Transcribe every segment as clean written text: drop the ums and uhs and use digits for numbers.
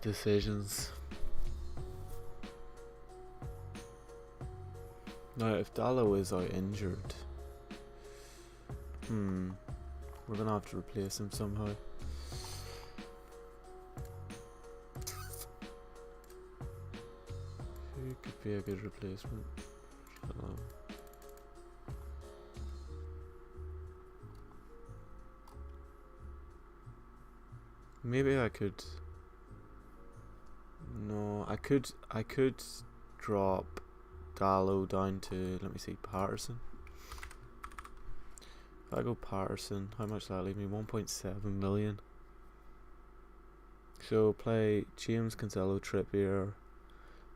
Decisions. Now, if Dallo is out injured, we're gonna have to replace him somehow. Who could be a good replacement? Maybe I could. No, I could drop Dallo down to, let me see, Patterson. If I go Patterson, how much does that leave me? 1.7 million. So play James, Cancelo, Trippier,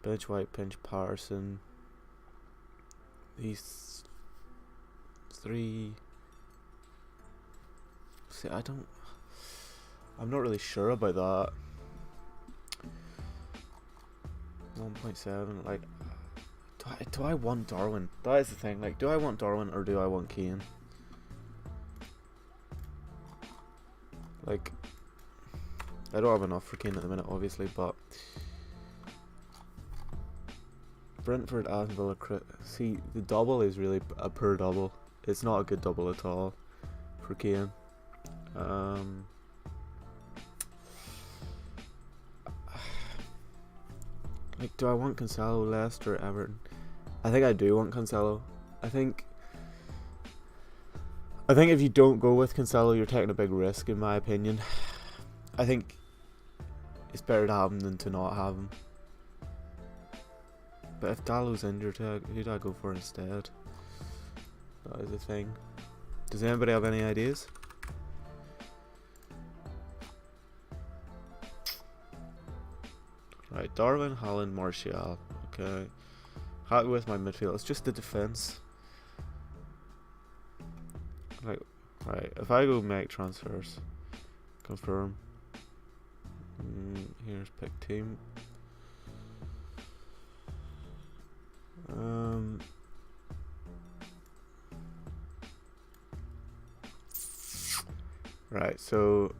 bench White, bench Patterson. These three. See, I'm not really sure about that. 1.7, like, do I want Darwin? That is the thing. Like, do I want Darwin or do I want Kane? Like, I don't have enough for Kane at the minute, obviously, but Brentford, Aston Villa, see, the double is really a poor double. It's not a good double at all for Kane. Like, do I want Cancelo, Leicester, Everton? I think I do want Cancelo. I think if you don't go with Cancelo, you're taking a big risk, in my opinion. I think it's better to have him than to not have him. But if Dallo's injured, who do I go for instead? That is the thing. Does anybody have any ideas? Right, Darwin, Haaland, Martial. Okay. Happy with my midfield. It's just the defense. Like, right, if I go make transfers, confirm. Here's pick team. Right, so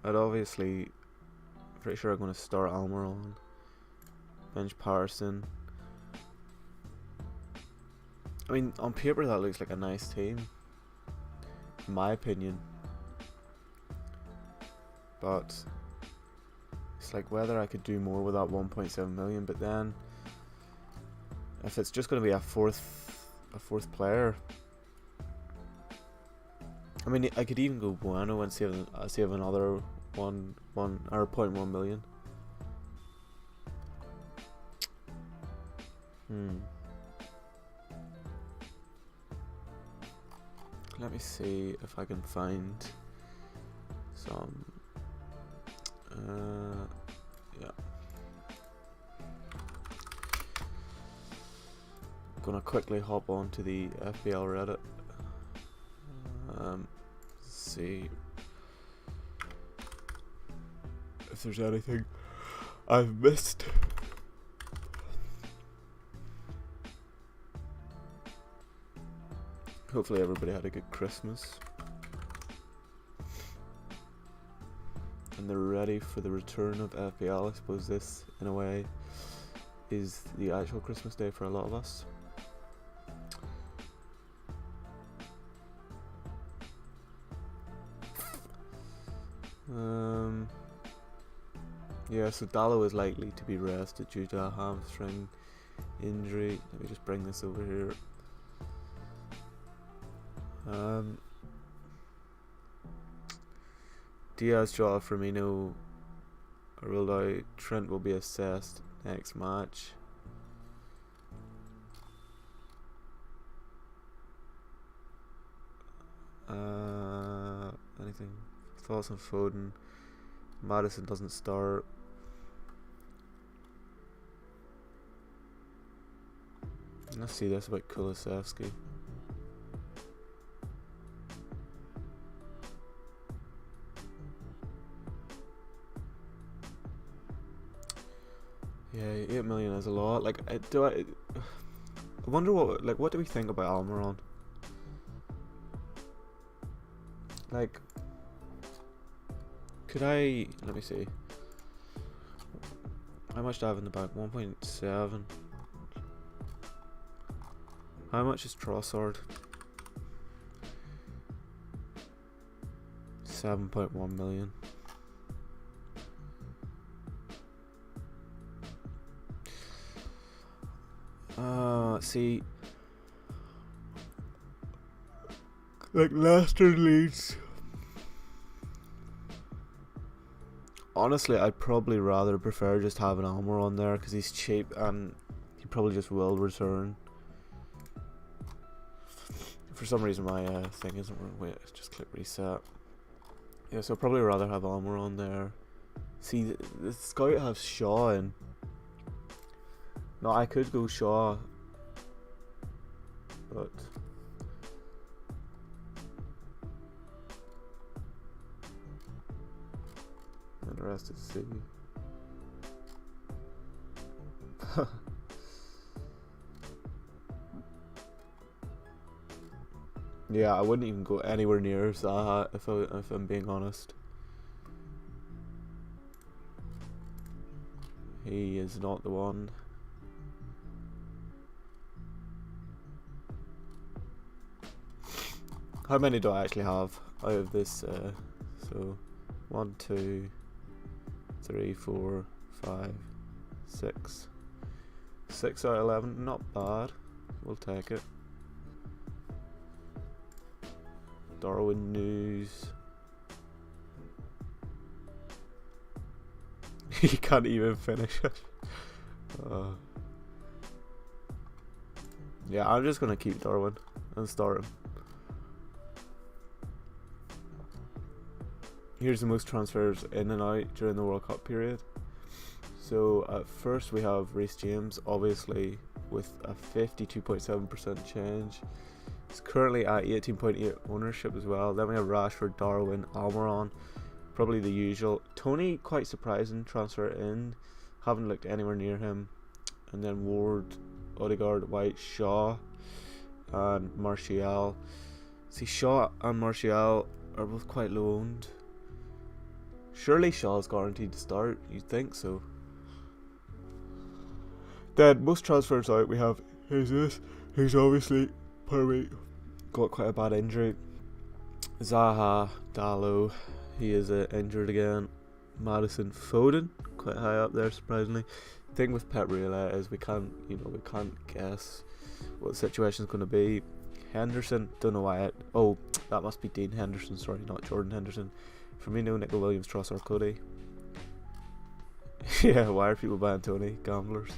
I'd obviously, pretty sure I'm going to start Almiron, bench Patterson. I mean, on paper that looks like a nice team, in my opinion, but it's like whether I could do more with that 1.7 million. But then, if it's just going to be a fourth player, I mean, I could even go Bueno and save another 0.1 million. Let me see if I can find some. Yeah. Gonna quickly hop onto the FPL Reddit. See if there's anything I've missed. Hopefully everybody had a good Christmas and they're ready for the return of FPL. I suppose this, in a way, is the actual Christmas day for a lot of us. Yeah, so Dallo is likely to be rested due to a hamstring injury. Let me just bring this over here. Diaz, Jota, Firmino are ruled out. Trent will be assessed next match. Anything? Thoughts on Foden? Madison doesn't start. Let's see this about Kulusevski. Yeah, 8 million is a lot. Like, I wonder what do we think about Almiron? Like, could I, let me see. How much do I have in the bank? 1.7. How much is Trossard? 7.1 million. See, like Leicester, Leeds. Honestly, I'd probably rather prefer just having Almiron there because he's cheap and he probably just will return. For some reason, my thing isn't working. Wait, just click reset. Yeah, so I'd probably rather have Almiron there. See, the Scout has Shaw in. No, I could go Shaw, but and the rest is C. Yeah, I wouldn't even go anywhere near Zaha if I'm being honest. He is not the one. How many do I actually have out of this? So 1, 2, 3, 4, 5, 6. 6 out of 11, not bad. We'll take it. Darwin News. He can't even finish it. Yeah, I'm just gonna keep Darwin and start him. Here's the most transfers in and out during the World Cup period. So at first we have Reece James, obviously with a 52.7% change. He's currently at 18.8 ownership as well. Then we have Rashford, Darwin, Almiron, probably the usual. Tony, quite surprising transfer in. Haven't looked anywhere near him. And then Ward, Odegaard, White, Shaw, and Martial. See, Shaw and Martial are both quite low owned. Surely Shaw's guaranteed to start, you'd think so. Then most transfers out we have Jesus, who's obviously got quite a bad injury. Zaha, Dalot, he is injured again. Madison, Foden, quite high up there surprisingly. The thing with Pep Real is we can't guess what the situation's going to be. Henderson, don't know why. That must be Dean Henderson. Sorry, not Jordan Henderson. Firmino, Nico Williams, Trossard, Cody. Yeah, why are people buying Tony? Gamblers.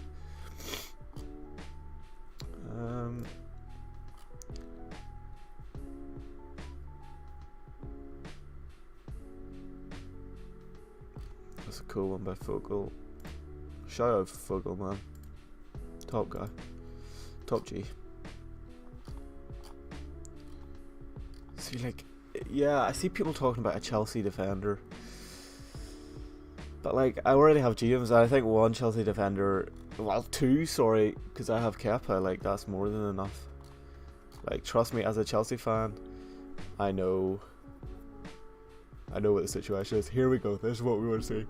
That's a cool one by Fogel. Shout out for Fogel, man. Top guy. Top G. See, like, yeah, I see people talking about a Chelsea defender. But, like, I already have James, and I think one Chelsea defender, well, two, sorry, because I have Kepa, like, that's more than enough. Like, trust me, as a Chelsea fan, I know what the situation is. Here we go, this is what we want to see.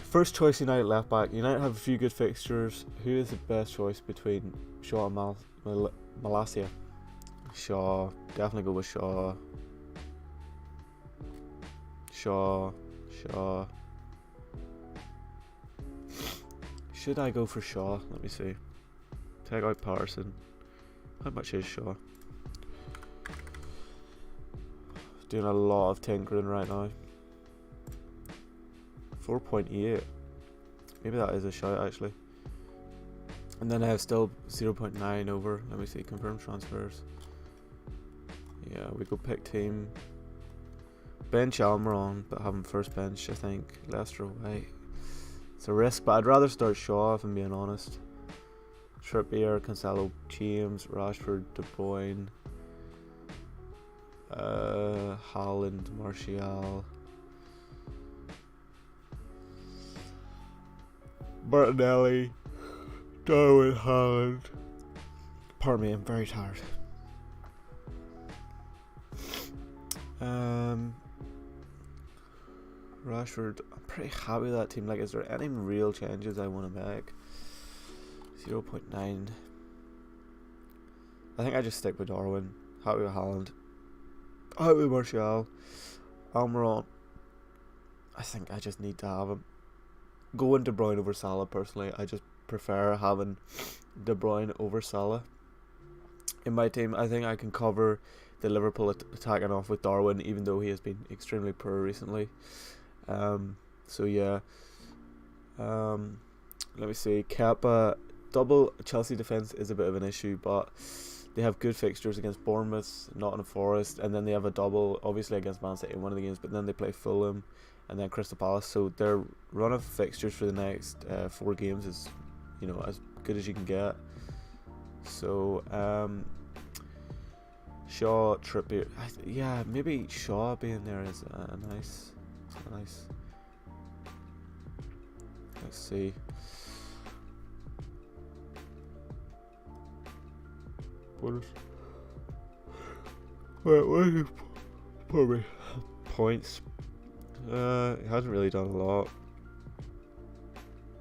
First choice United left back. United have a few good fixtures. Who is the best choice between Shaw and Malacia? Shaw, definitely go with Shaw. Shaw. Should I go for Shaw? Let me see. Take out Patterson. How much is Shaw? Doing a lot of tinkering right now. 4.8. Maybe that is a shout actually. And then I have still 0.9 over. Let me see. Confirm transfers. Yeah, we go pick team. Bench Almiron, but have him first bench, I think. Leicester away. It's a risk, but I'd rather start Shaw if I'm being honest. Trippier, Cancelo, James, Rashford, De Bruyne, Haaland, Martial. Martinelli, Darwin, Haaland. Pardon me, I'm very tired. Rashford, I'm pretty happy with that team. Like, is there any real changes I want to make? 0.9. I think I just stick with Darwin. Happy with Haaland. Happy with Martial. Almiron. I think I just need to have him. Going De Bruyne over Salah, personally. I just prefer having De Bruyne over Salah in my team. I think I can cover the Liverpool attacking off with Darwin, even though he has been extremely poor recently. So yeah. Let me see. Kepa, double Chelsea defence is a bit of an issue, but they have good fixtures against Bournemouth, Nottingham Forest, and then they have a double, obviously, against Man City in one of the games, but then they play Fulham and then Crystal Palace. So their run of fixtures for the next 4 games is, as good as you can get. So Shaw, Trippier, yeah, maybe Shaw being there is a nice. Let's see. What is he? Probably points. He hasn't really done a lot,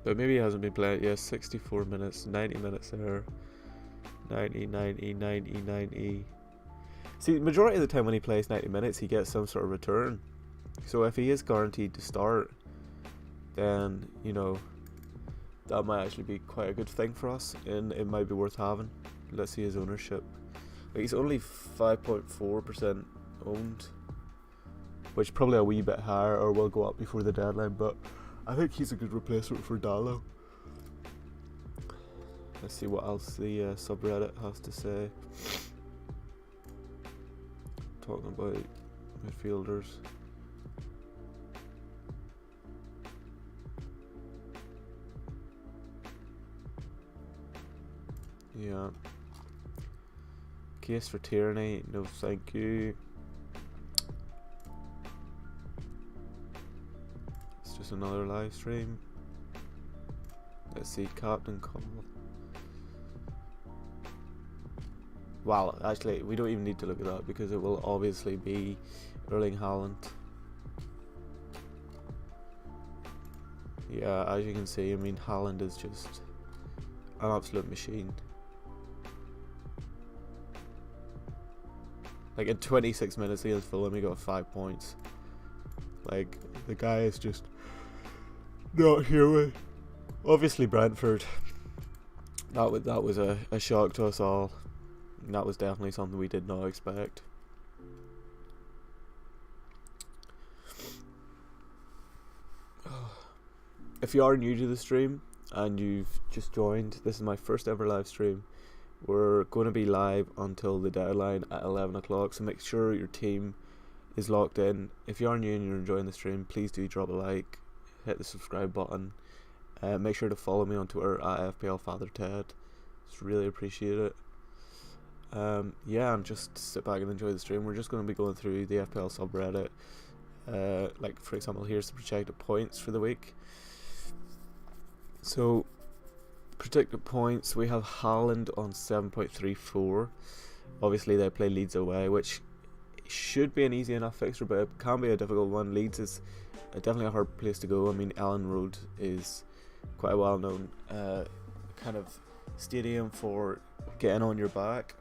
but maybe he hasn't been playing. Yeah, 64 minutes, 90 minutes there. 90. See, the majority of the time when he plays 90 minutes, he gets some sort of return. So if he is guaranteed to start, then, that might actually be quite a good thing for us, and it might be worth having. Let's see his ownership. He's only 5.4% owned, which is probably a wee bit higher, or will go up before the deadline, but I think he's a good replacement for Dallo. Let's see what else the subreddit has to say. Talking about midfielders. Yeah. Case for Tierney, no thank you. It's just another live stream. Let's see, Captain Call. Well, actually, we don't even need to look at that because it will obviously be Erling Haaland. Yeah, as you can see, Haaland is just an absolute machine. Like, in 26 minutes against Fulham, he got 5 points. Like, the guy is just not human. Obviously, Brentford. That was a shock to us all. And that was definitely something we did not expect. If you are new to the stream and you've just joined, this is my first ever live stream. We're going to be live until the deadline at 11 o'clock, so make sure your team is locked in. If you are new and you're enjoying the stream, please do drop a like, hit the subscribe button, make sure to follow me on Twitter at FPLFatherTed. Just really appreciate it. Yeah, and just sit back and enjoy the stream. We're just going to be going through the FPL subreddit. Like, for example, here's the projected points for the week. So, predicted points, we have Haaland on 7.34. Obviously, they play Leeds away, which should be an easy enough fixture, but it can be a difficult one. Leeds is definitely a hard place to go. Ellen Road is quite a well-known kind of stadium for getting on your back.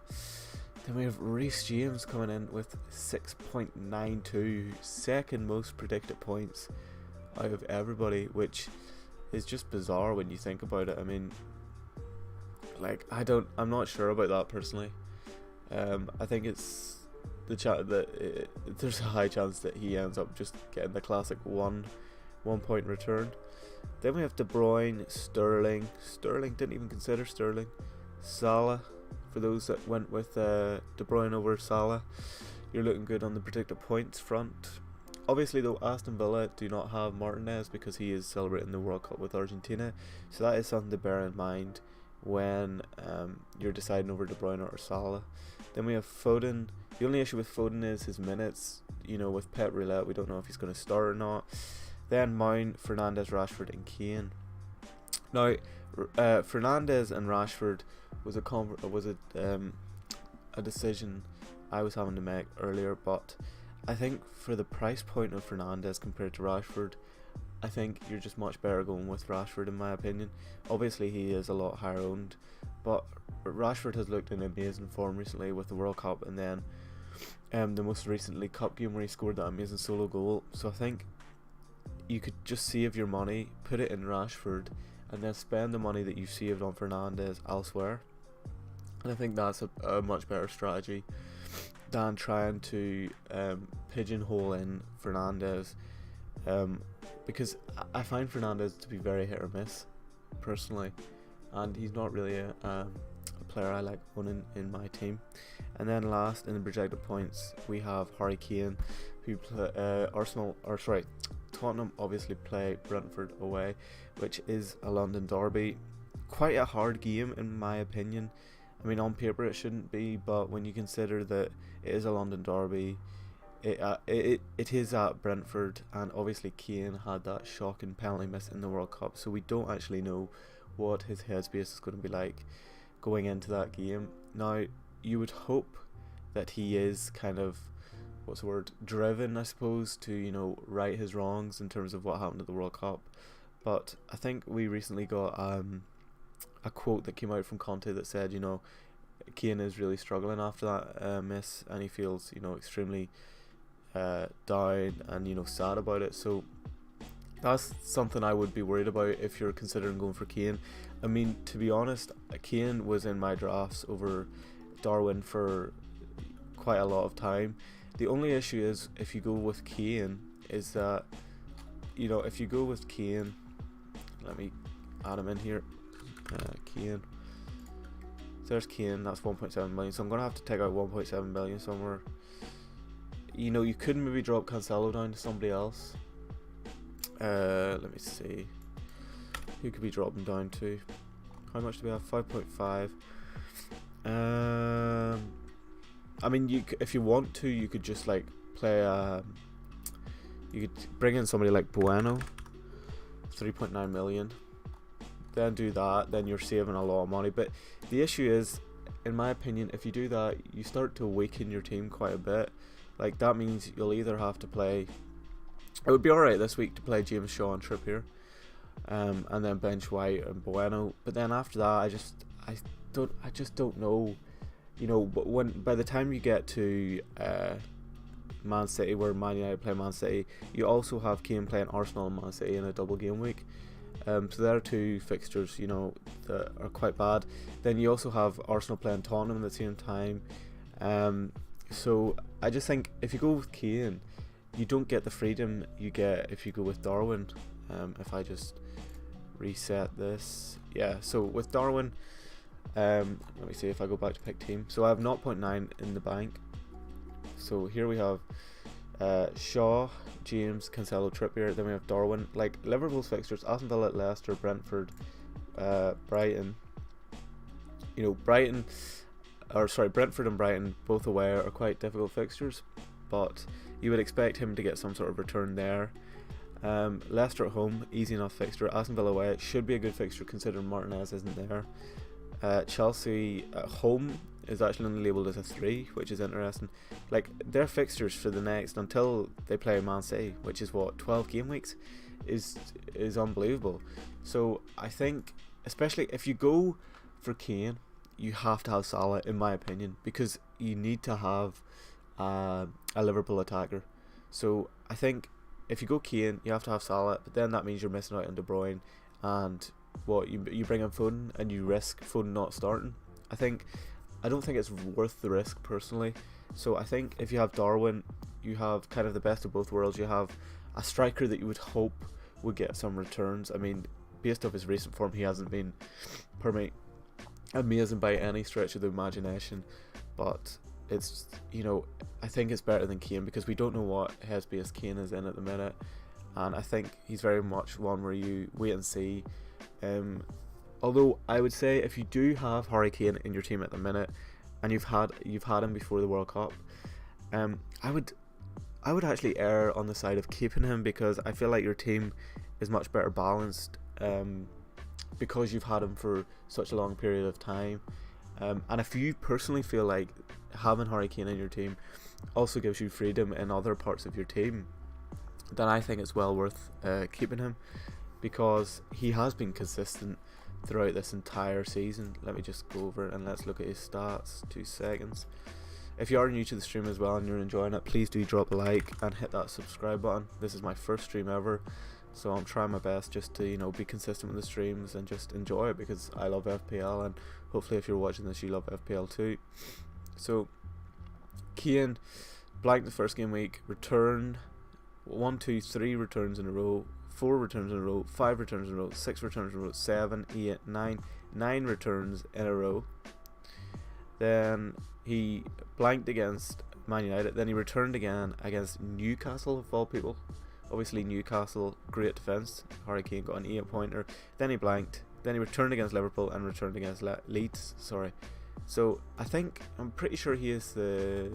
Then we have Reece James coming in with 6.92, second most predicted points out of everybody, which is just bizarre when you think about it. I'm not sure about that personally. I think it's there's a high chance that he ends up just getting the classic 1 point return. Then we have De Bruyne, Sterling. Didn't even consider Sterling. Salah, for those that went with De Bruyne over Salah, you're looking good on the predicted points front. Obviously, though, Aston Villa do not have Martinez because he is celebrating the World Cup with Argentina, so that is something to bear in mind when you're deciding over De Bruyne or Salah. Then we have Foden. The only issue with Foden is his minutes. With Pep Roulette, we don't know if he's going to start or not. Then Mount, Fernandes, Rashford and Kane. Now, Fernandes and Rashford was a decision I was having to make earlier, but I think for the price point of Fernandes compared to Rashford, I think you're just much better going with Rashford, in my opinion. Obviously, he is a lot higher owned, but Rashford has looked in amazing form recently with the World Cup, and then the most recent League Cup game where he scored that amazing solo goal. So I think you could just save your money, put it in Rashford, and then spend the money that you've saved on Fernandes elsewhere. And I think that's a much better strategy than trying to pigeonhole in Fernandes, because I find Fernandes to be very hit or miss, personally, and he's not really a player I like owning in my team. And then last in the projected points, we have Harry Kane, who Tottenham obviously play Brentford away, which is a London derby. Quite a hard game in my opinion. I mean, on paper it shouldn't be, but when you consider that it is a London derby, it is at Brentford, and obviously Kane had that shocking penalty miss in the World Cup, so we don't actually know what his headspace is going to be like going into that game. Now, you would hope that he is kind of, driven, I suppose, to right his wrongs in terms of what happened at the World Cup. But I think we recently got a quote that came out from Conte that said, Kane is really struggling after that miss, and he feels extremely down and sad about it. So that's something I would be worried about if you're considering going for Kane. I mean, to be honest, Kane was in my drafts over Darwin for quite a lot of time. The only issue is if you go with Kane is that if you go with Kane, let me add him in here. Kane. There's Kane. That's 1.7 million. So I'm gonna have to take out 1.7 million somewhere. You could maybe drop Cancelo down to somebody else. Let me see. Who could be dropping down to? How much do we have? 5.5. I mean, if you want to, you could just play. You could bring in somebody like Bueno, 3.9 million. Then do that. Then you're saving a lot of money. But the issue is, in my opinion, if you do that, you start to weaken your team quite a bit. That means you'll either have to play. It would be alright this week to play James Shaw and Trippier, and then bench White and Bueno. But then after that, I just don't know. But by the time you get to Man City, where Man United play Man City, you also have Kane playing Arsenal and Man City in a double game week. So there are two fixtures, that are quite bad. Then you also have Arsenal playing Tottenham at the same time. So I just think if you go with Kane, you don't get the freedom you get if you go with Darwin. If I just reset this, so with Darwin, let me see if I go back to pick team. So I have 0.9 in the bank. So here we have Shaw, James, Cancelo, Trippier. Then we have Darwin. Liverpool's fixtures: Aston Villa, Leicester, Brentford, Brighton. Brentford and Brighton both away are quite difficult fixtures, but you would expect him to get some sort of return there. Leicester at home, easy enough fixture. Aston Villa away should be a good fixture considering Martinez isn't there. Chelsea at home is actually only labelled as a 3, which is interesting. Their fixtures for the next, until they play Man City, which is 12 game weeks, is unbelievable. So I think, especially if you go for Kane, you have to have Salah, in my opinion, because you need to have a Liverpool attacker. So I think if you go Kane, you have to have Salah, but then that means you're missing out on De Bruyne, and you bring in Foden and you risk Foden not starting. I don't think it's worth the risk personally. So I think if you have Darwin, you have kind of the best of both worlds. You have a striker that you would hope would get some returns. I mean, based off his recent form, he hasn't been, amazing by any stretch of the imagination, but it's I think it's better than Kane because we don't know what headspace Kane is in at the minute, and I think he's very much one where you wait and see. Although I would say if you do have Harry Kane in your team at the minute, and you've had him before the World Cup, I would actually err on the side of keeping him because I feel like your team is much better balanced because you've had him for such a long period of time. And if you personally feel like having Harry Kane in your team also gives you freedom in other parts of your team, then I think it's well worth keeping him, because he has been consistent throughout this entire season. Let me just go over it and let's look at his stats. 2 seconds. If you are new to the stream as well and you're enjoying it, please do drop a like and hit that subscribe button. This is my first stream ever, so I'm trying my best just to be consistent with the streams and just enjoy it, because I love FPL, and hopefully if you're watching this you love FPL too. So Kane blanked the first game week, returned 3 returns in a row, 4 returns in a row, 5 returns in a row, 6 returns in a row, 7, 8, 9 returns in a row. Then he blanked against Man United. Then he returned again against Newcastle, of all people. Obviously Newcastle, great defence. Harry Kane got an 8-pointer. Then he blanked. Then he returned against Liverpool and returned against Leeds. Sorry. So I'm pretty sure he's the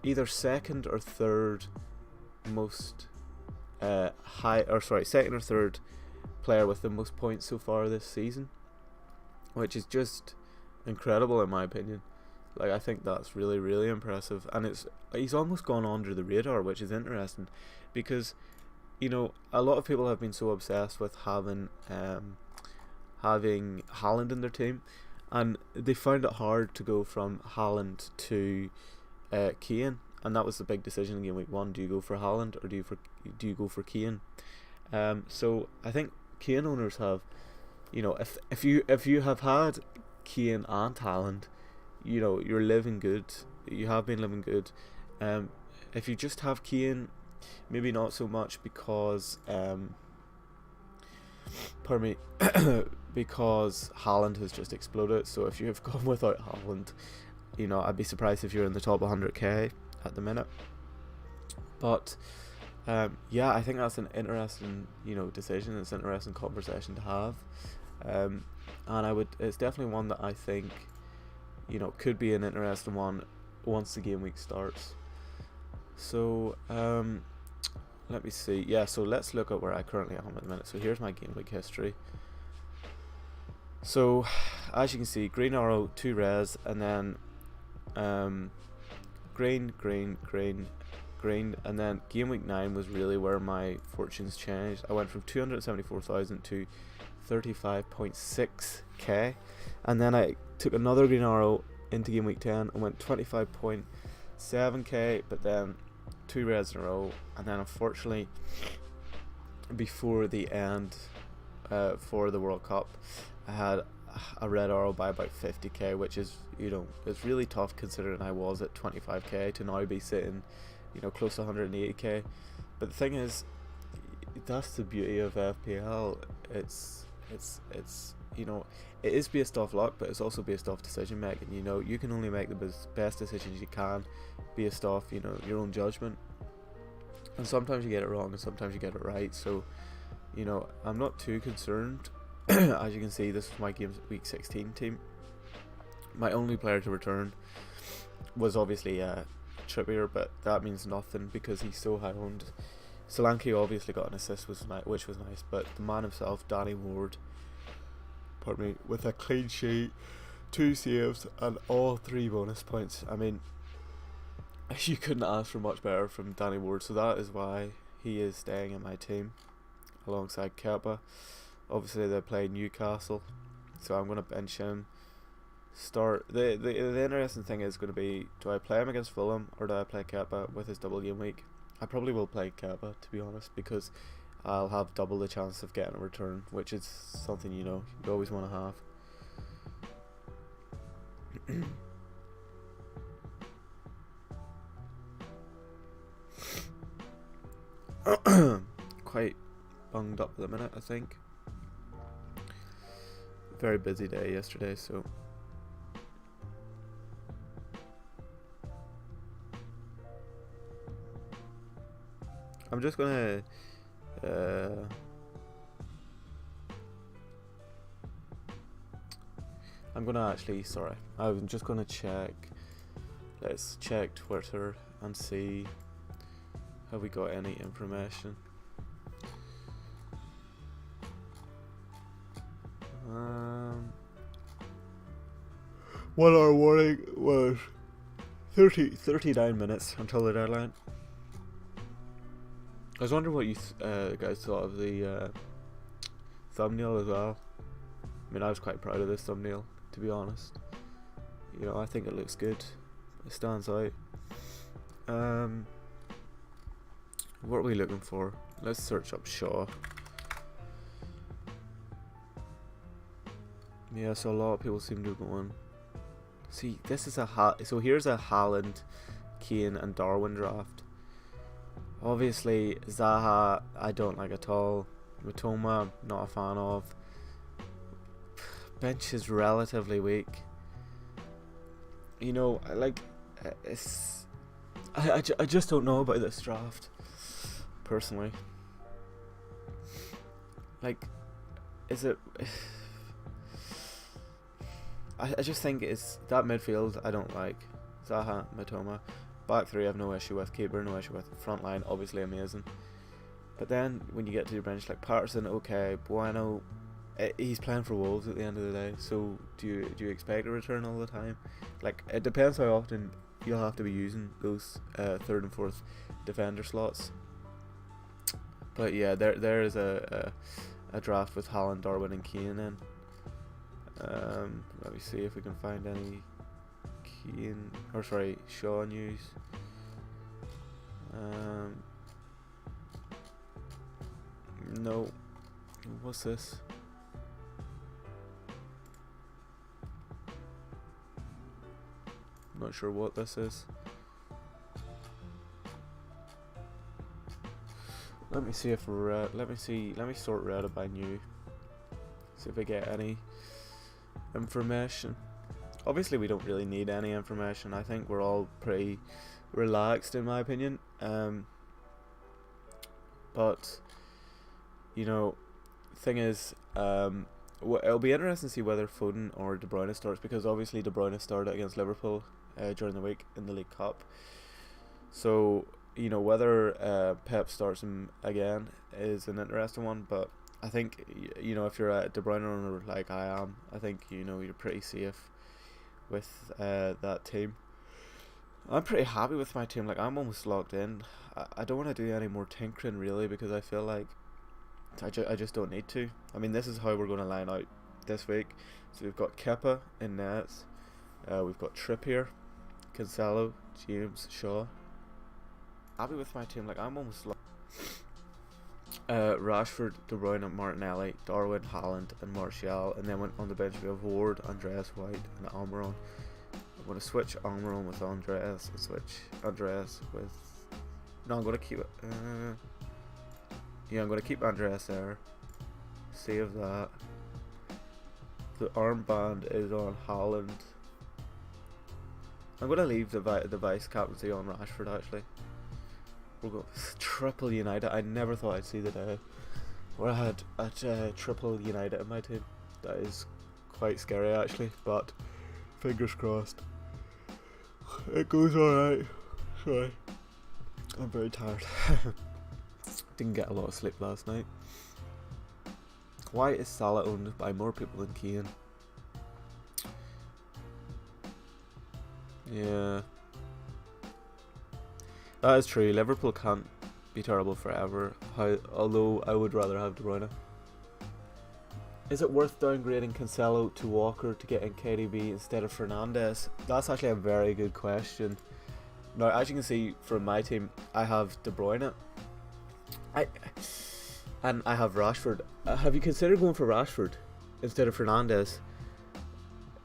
either second or third most second or third player with the most points so far this season, which is just incredible in my opinion. Like, I think that's really, really impressive, and he's almost gone under the radar, which is interesting, because a lot of people have been so obsessed with having Haaland in their team, and they found it hard to go from Haaland to Kane, and that was the big decision in game week 1. Do you go for Haaland or do you go for Kane? So I think Kane owners have, if you have had Kane and Haaland, you're living good. You have been living good. If you just have Kane, maybe not so much, because pardon me, because Haaland has just exploded. So if you have gone without Haaland, I'd be surprised if you're in the top 100k at the minute. But yeah, I think that's an interesting decision. It's an interesting conversation to have, and it's definitely one that I think could be an interesting one once the game week starts. So let me see. Yeah, so let's look at where I currently am at the minute. So here's my game week history. So as you can see, green arrow, 2 res, and then green, and then game week 9 was really where my fortunes changed. I went from 274,000 to 35.6k, and then I took another green arrow into game week 10 and went 25.7k, but then 2 res in a row, and then unfortunately before the end for the World Cup I had a red arrow by about 50k, which is it's really tough considering I was at 25k to now be sitting close to 180k. But the thing is, that's the beauty of FPL. It's it is based off luck, but it's also based off decision making. You can only make the best decisions you can based off your own judgment, and sometimes you get it wrong and sometimes you get it right. So I'm not too concerned. As you can see, this is my game week 16 team. My only player to return was obviously Trippier, but that means nothing because he's so high owned. Solanke obviously got an assist, which was nice, but the man himself, Danny Ward, pardon me, with a clean sheet, 2 saves, and all 3 bonus points. I mean, you couldn't ask for much better from Danny Ward, so that is why he is staying in my team alongside Kepa. Obviously they play Newcastle, so I'm going to bench him. The interesting thing is going to be, do I play him against Fulham or do I play Kepa with his double game week? I probably will play Kepa, to be honest, because I'll have double the chance of getting a return, which is something you always want to have. Quite bunged up at the minute, I think. Very busy day yesterday, so I'm just gonna I'm just gonna check. Let's check Twitter and see, have we got any information. 1 hour warning was 39 minutes until the deadline. I was wondering what you guys thought of the thumbnail as well. I mean, I was quite proud of this thumbnail, to be honest. You know, I think it looks good. It stands out. What are we looking for? Let's search up Shaw. Yeah, so a lot of people seem to go on. See, this is so here's a Haaland, Kane and Darwin draft. Obviously, Zaha, I don't like at all. Matoma, not a fan of. Bench is relatively weak. You know, I just don't know about this draft, personally. Like, is it... I just think it's that midfield I don't like. Zaha, Matoma. Back three I have no issue with. Keeper, no issue with. Front line, obviously amazing. But then when you get to your bench, like Patterson, okay, Bueno, he's playing for Wolves at the end of the day. So do you expect a return all the time? Like, it depends how often you'll have to be using those third and fourth defender slots. But yeah, there is a draft with Haaland, Darwin, and Kane in. Let me see if we can find any Shaw news. No. What's this? Not sure what this is. Let me see if let me sort Reddit by new. See if I get any information. Obviously we don't really need any information. I think we're all pretty relaxed in my opinion. But you know, thing is, it'll be interesting to see whether Foden or De Bruyne starts, because obviously De Bruyne started against Liverpool during the week in the League Cup. So you know, whether Pep starts him again is an interesting one. But I think, you know, if you're a De Bruyne owner like I am, I think, you know, you're pretty safe with that team. I'm pretty happy with my team. Like, I'm almost locked in. I don't want to do any more tinkering really, because I feel like I just don't need to. I mean, this is how we're going to line out this week. So we've got Kepa in nets. We've got Trippier, Cancelo, James, Shaw. Happy with my team. Like, I'm almost locked. Rashford, De Bruyne, Martinelli, Darwin, Haaland, and Martial. And then went on the bench we have Ward, Andreas White, and Almiron. I'm going to switch Almiron with Andreas, and switch Andreas with... No, I'm going to keep it. Yeah, I'm going to keep Andreas there. Save that. The armband is on Haaland. I'm going to leave the vice captaincy on Rashford, actually. We'll go triple United. I never thought I'd see the day where I had a triple United in my team. That is quite scary, actually, but fingers crossed. It goes alright. Sorry. I'm very tired. Didn't get a lot of sleep last night. Why is Salah owned by more people than Kane? Yeah. That is true. Liverpool can't be terrible forever. Although I would rather have De Bruyne. Is it worth downgrading Cancelo to Walker to get in KDB instead of Fernandes? That's actually a very good question. Now, as you can see from my team, I have De Bruyne. And I have Rashford. Have you considered going for Rashford instead of Fernandes?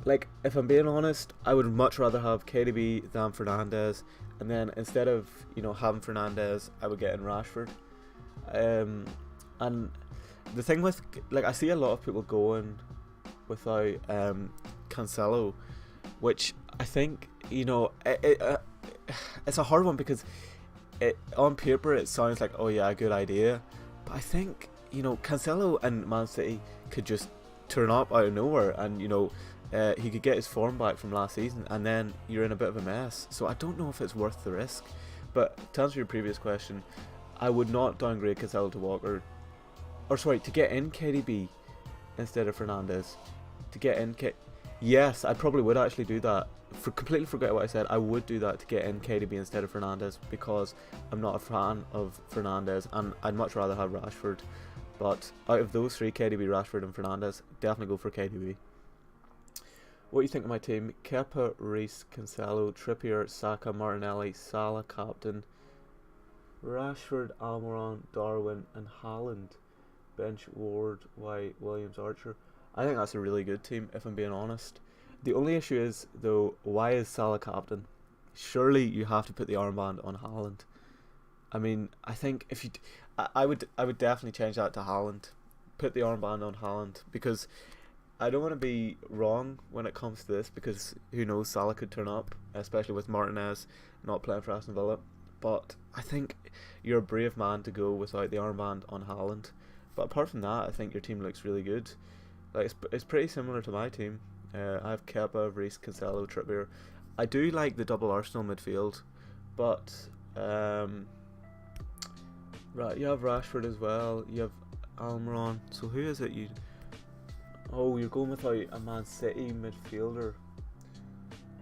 Like, if I'm being honest, I would much rather have KDB than Fernandes. And then instead of, you know, having Fernandes, I would get in Rashford. And the thing with, like, I see a lot of people going without Cancelo, which I think, you know, it's a hard one, because on paper it sounds like, oh yeah, a good idea. But I think, you know, Cancelo and Man City could just turn up out of nowhere, and, you know, he could get his form back from last season, and then you're in a bit of a mess. So I don't know if it's worth the risk. But to answer your previous question, I would not downgrade Cancelo to Walker, or sorry, to get in KDB instead of Fernandez to get NK. Yes, I probably would actually do that. Completely forget what I said. I would do that to get in KDB instead of Fernandez, because I'm not a fan of Fernandez and I'd much rather have Rashford. But out of those three, KDB, Rashford and Fernandez, definitely go for KDB. What do you think of my team? Kepa, Reece, Cancelo, Trippier, Saka, Martinelli, Salah captain, Rashford, Almiron, Darwin and Haaland. Bench, Ward, White, Williams, Archer. I think that's a really good team, if I'm being honest. The only issue is, though, why is Salah captain? Surely you have to put the armband on Haaland. I mean, I think if you, I would definitely change that to Haaland. Put the armband on Haaland, because I don't want to be wrong when it comes to this, because who knows, Salah could turn up, especially with Martinez not playing for Aston Villa. But I think you're a brave man to go without the armband on Haaland. But apart from that, I think your team looks really good. Like it's pretty similar to my team. I have Kepa, Reece, Cancelo, Trippier. I do like the double Arsenal midfield, but right, you have Rashford as well. You have Almiron. So who is it you? Oh, you're going without a Man City midfielder.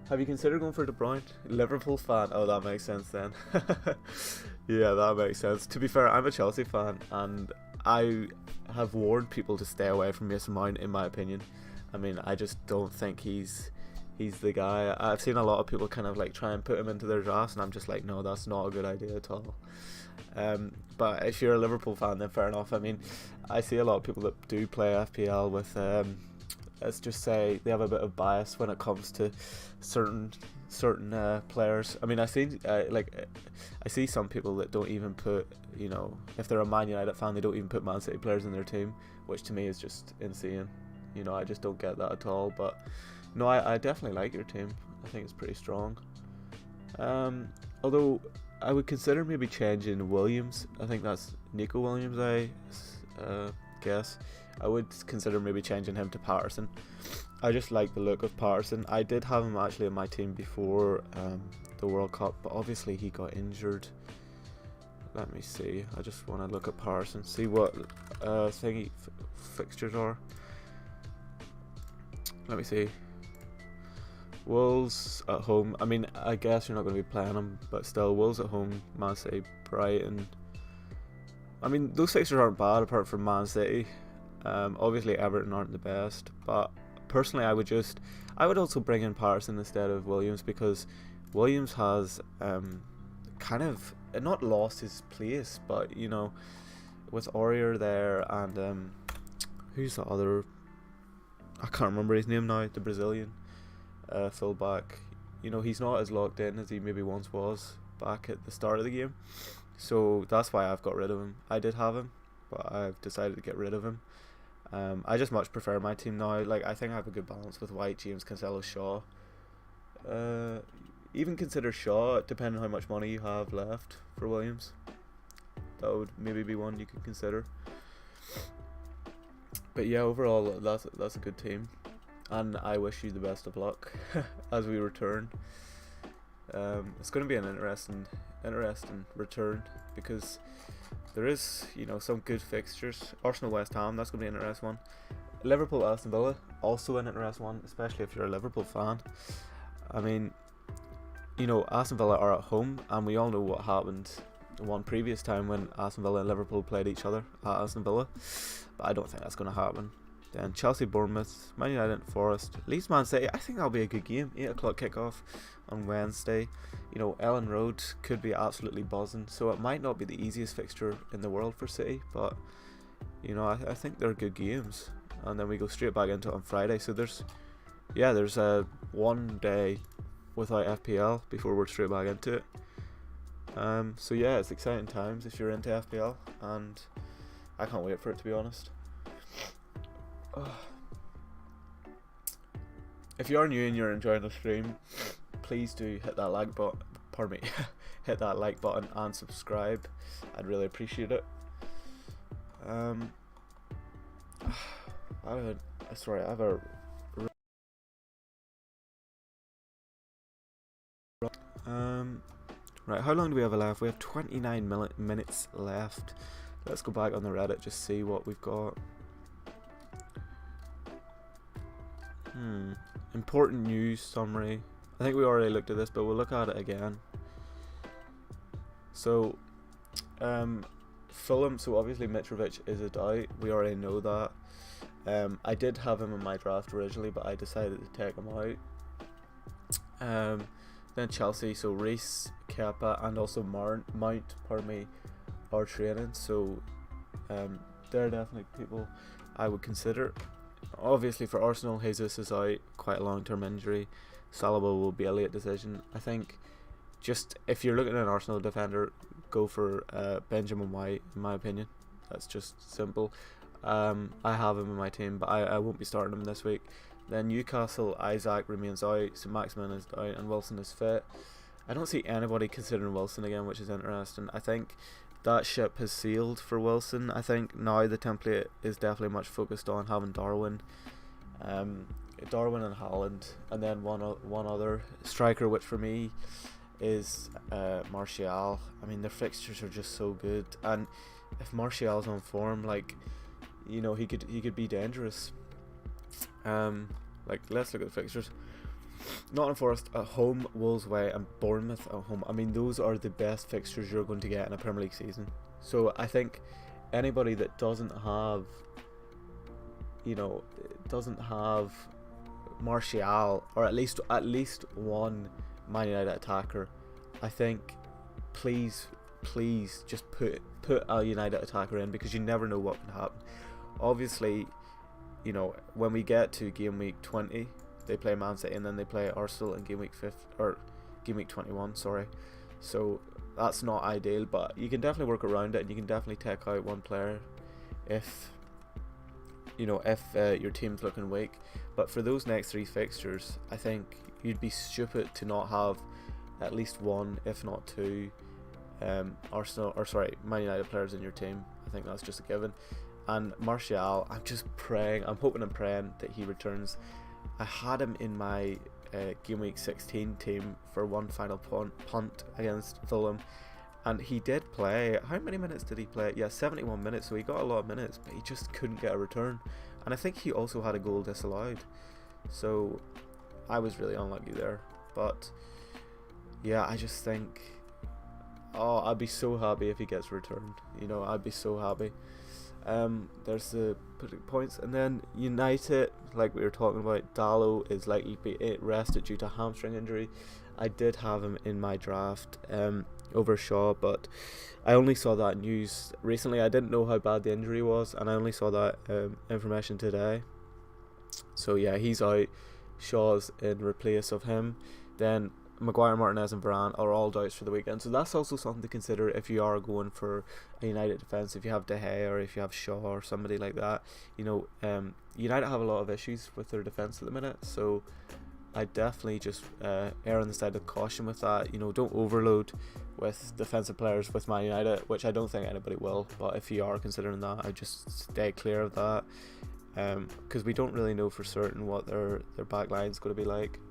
Have you considered going for De Bruyne? Liverpool fan? Oh, that makes sense then. Yeah, that makes sense. To be fair, I'm a Chelsea fan, and I have warned people to stay away from Mason Mount, in my opinion. I mean, I just don't think he's the guy. I've seen a lot of people kind of like try and put him into their drafts, and I'm just like, no, that's not a good idea at all. But if you're a Liverpool fan, then fair enough. I mean, I see a lot of people that do play FPL with let's just say they have a bit of bias when it comes to certain players. I mean, I see some people that don't even put, you know, if they're a Man United fan, they don't even put Man City players in their team, which to me is just insane. You know, I just don't get that at all. But no, I definitely like your team. I think it's pretty strong. Although I would consider maybe changing Williams. I think that's Nico Williams, I guess. I would consider maybe changing him to Patterson. I just like the look of Patterson. I did have him actually in my team before the World Cup, but obviously he got injured. Let me see. I just want to look at Patterson, see what fixtures are. Let me see. Wolves at home. I mean, I guess you're not going to be playing them, but still, Wolves at home, Man City, Brighton. I mean, those fixtures aren't bad apart from Man City. Obviously, Everton aren't the best, but personally, I would also bring in Patterson instead of Williams, because Williams has kind of not lost his place, but you know, with Aurier there and who's the other? I can't remember his name now. The Brazilian fullback. You know, he's not as locked in as he maybe once was back at the start of the game. So that's why I've got rid of him. I did have him, but I've decided to get rid of him. I just much prefer my team now. Like, I think I have a good balance with White, James, Cancelo, Shaw. Even consider Shaw, depending on how much money you have left for Williams. That would maybe be one you could consider. But yeah, overall, that's a good team, and I wish you the best of luck as we return. It's going to be an interesting return, because there is, you know, some good fixtures. Arsenal, West Ham, that's going to be an interesting one. Liverpool, Aston Villa, also an interesting one, especially if you're a Liverpool fan. I mean, you know, Aston Villa are at home, and we all know what happened one previous time when Aston Villa and Liverpool played each other at Aston Villa. But I don't think that's going to happen. Then Chelsea, Bournemouth, Man United, Forest, Leeds, Man City. I think that'll be a good game. 8 o'clock kickoff on Wednesday. You know, Ellen Road could be absolutely buzzing, so it might not be the easiest fixture in the world for City, but you know, I think they're good games. And then we go straight back into it on Friday. So there's one day without FPL before we're straight back into it. So yeah, it's exciting times if you're into FPL, and I can't wait for it, to be honest. If you are new and you're enjoying the stream, please do hit that like button. Pardon me, hit that like button and subscribe. I'd really appreciate it. Right, how long do we have left? We have 29 minutes left. Let's go back on the Reddit, just see what we've got. Important news summary. I think we already looked at this, but we'll look at it again. So, Fulham. So obviously Mitrovic is a doubt. We already know that. I did have him in my draft originally, but I decided to take him out. Then Chelsea. So Reece, Kepa, and also Mount. Are training. So, they're definitely people I would consider. Obviously for Arsenal, Jesus is out, quite a long-term injury. Saliba will be a late decision. I think just if you're looking at an Arsenal defender, go for Benjamin White, in my opinion. That's just simple. I have him in my team, but I won't be starting him this week. Then Newcastle, Isaac remains out, so Maximin is out, and Wilson is fit. I don't see anybody considering Wilson again, which is interesting. I think that ship has sailed for Wilson. I think now the template is definitely much focused on having Darwin and Haaland, and then one other striker, which for me is Martial. I mean, their fixtures are just so good, and if Martial's on form, like, you know, he could be dangerous. Like, let's look at the fixtures. Nottingham Forest at home, Wolves away, and Bournemouth at home. I mean, those are the best fixtures you're going to get in a Premier League season. So I think anybody that doesn't have Martial, or at least one Man United attacker, I think please just put a United attacker in, because you never know what can happen. Obviously, you know, when we get to game week 20, they play Man City, and then they play Arsenal in game week 21, sorry. So that's not ideal, but you can definitely work around it, and you can definitely take out one player if your team's looking weak. But for those next three fixtures, I think you'd be stupid to not have at least one, if not two, Man United players in your team. I think that's just a given. And Martial, I'm hoping and praying that he returns. I had him in my game week 16 team for one final punt against Fulham, and he did play. How many minutes did he play? Yeah, 71 minutes, so he got a lot of minutes, but he just couldn't get a return. And I think he also had a goal disallowed, so I was really unlucky there. But yeah, I just think, I'd be so happy if he gets returned. You know, I'd be so happy. There's the points, and then United, like we were talking about, Dalot is likely to be rested due to hamstring injury. I did have him in my draft over Shaw, but I only saw that news recently. I didn't know how bad the injury was, and I only saw that information today. So yeah, he's out. Shaw's in replace of him. Then Maguire, Martinez and Varane are all doubts for the weekend, so that's also something to consider if you are going for a United defence. If you have De Gea, or if you have Shaw or somebody like that, you know, United have a lot of issues with their defence at the minute, so I definitely just err on the side of caution with that. You know, don't overload with defensive players with Man United, which I don't think anybody will, but if you are considering that, I just stay clear of that, because we don't really know for certain what their back line is going to be like.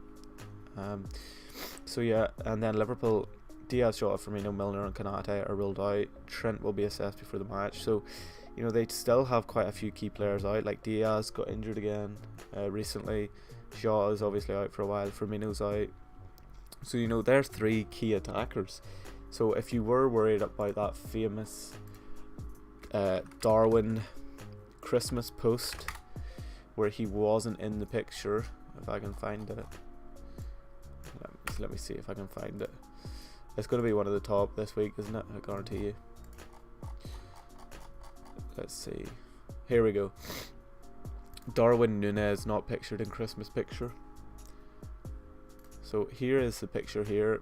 So yeah, and then Liverpool, Diaz, Jota, Firmino, Milner and Konate are ruled out. Trent will be assessed before the match. So, you know, they still have quite a few key players out. Like Diaz got injured again recently. Jota is obviously out for a while. Firmino's out. So, you know, they're three key attackers. So if you were worried about that famous Darwin Christmas post where he wasn't in the picture, if I can find it. Let me see if I can find it. It's going to be one of the top this week, isn't it? I guarantee you. Let's see. Here we go. Darwin Núñez not pictured in Christmas picture. So here is the picture here.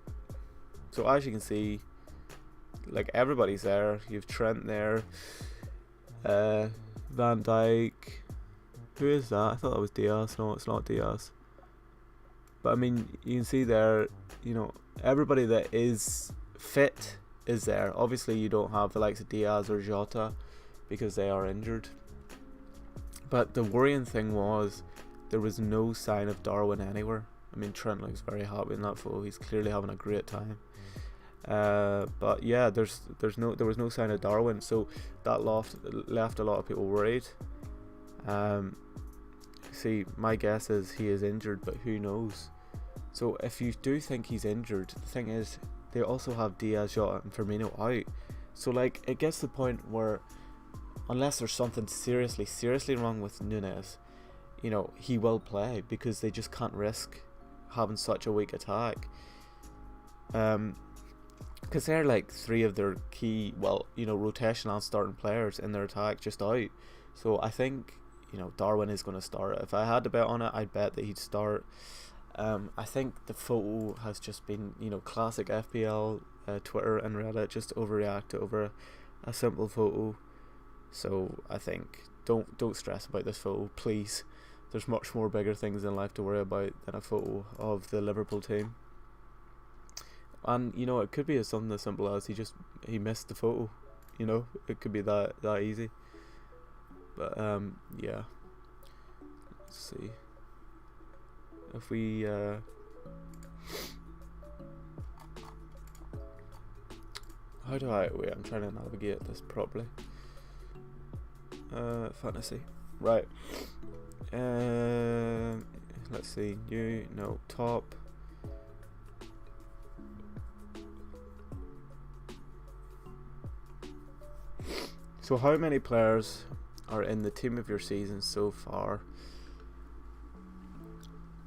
So as you can see, like, everybody's there. You've Trent there, Van Dijk. Who is that? I thought that was Diaz. No, it's not Diaz. But I mean, you can see there, you know, everybody that is fit is there. Obviously, you don't have the likes of Diaz or Jota because they are injured. But the worrying thing was there was no sign of Darwin anywhere. I mean, Trent looks very happy in that photo. He's clearly having a great time. But yeah, there was no sign of Darwin, so that left a lot of people worried. See, my guess is he is injured, but who knows? So if you do think he's injured, the thing is, they also have Diaz, Jota and Firmino out. So like, it gets to the point where, unless there's something seriously wrong with Nunes, you know, he will play, because they just can't risk having such a weak attack. Because they're like 3 of their key, well, you know, rotational starting players in their attack just out. So I think, you know, Darwin is going to start. If I had to bet on it, I'd bet that he'd start. I think the photo has just been, you know, classic FPL Twitter and Reddit, just overreact over a simple photo. So I think don't stress about this photo, please. There's much more bigger things in life to worry about than a photo of the Liverpool team. And you know, it could be something as simple as he missed the photo. You know, it could be that easy. But yeah. Let's see. If we how do I wait? I'm trying to navigate this properly. Fantasy, right? Let's see. Top. So how many players are in the team of your season so far?